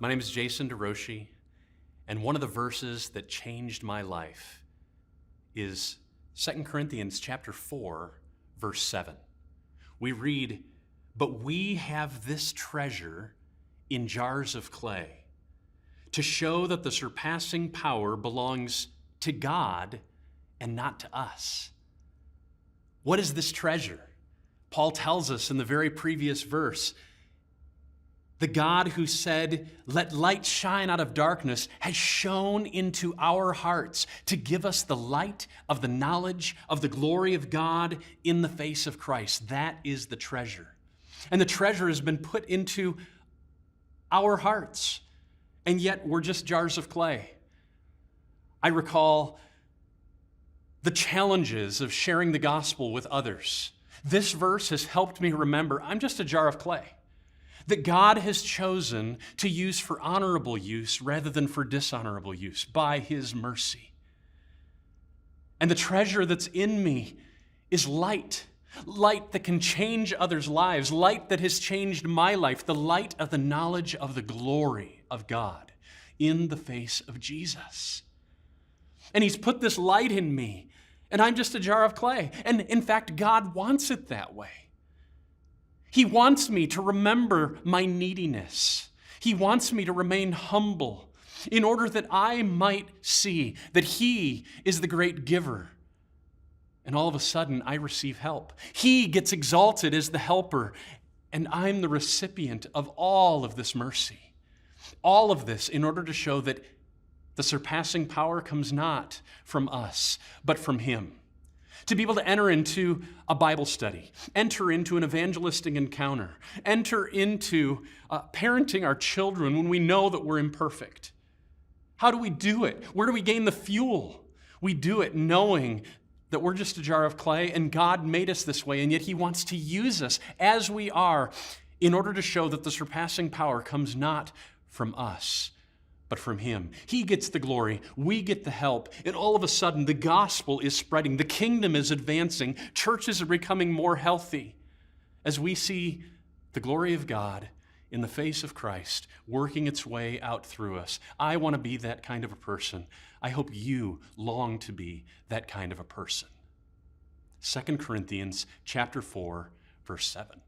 My name is Jason DeRouchie, and one of the verses that changed my life is 2 Corinthians chapter 4, verse 7. We read, "But we have this treasure in jars of clay, to show that the surpassing power belongs to God and not to us." What is this treasure? Paul tells us in the very previous verse, the God who said, "Let light shine out of darkness," has shone into our hearts to give us the light of the knowledge of the glory of God in the face of Christ. That is the treasure. And the treasure has been put into our hearts, and yet we're just jars of clay. I recall the challenges of sharing the gospel with others. This verse has helped me remember I'm just a jar of clay that God has chosen to use for honorable use rather than for dishonorable use by His mercy. And the treasure that's in me is light that can change others' lives, light that has changed my life, the light of the knowledge of the glory of God in the face of Jesus. And He's put this light in me, and I'm just a jar of clay. And in fact, God wants it that way. He wants me to remember my neediness. He wants me to remain humble in order that I might see that He is the great giver. And all of a sudden, I receive help. He gets exalted as the helper, and I'm the recipient of all of this mercy. All of this in order to show that the surpassing power comes not from us, but from Him. To be able to enter into a Bible study, enter into an evangelistic encounter, enter into parenting our children when we know that we're imperfect. How do we do it? Where do we gain the fuel? We do it knowing that we're just a jar of clay and God made us this way, and yet He wants to use us as we are in order to show that the surpassing power comes not from us, but from Him. He gets the glory, we get the help, and all of a sudden the gospel is spreading, the kingdom is advancing, churches are becoming more healthy as we see the glory of God in the face of Christ working its way out through us. I want to be that kind of a person. I hope you long to be that kind of a person. 2 Corinthians chapter 4, verse 7.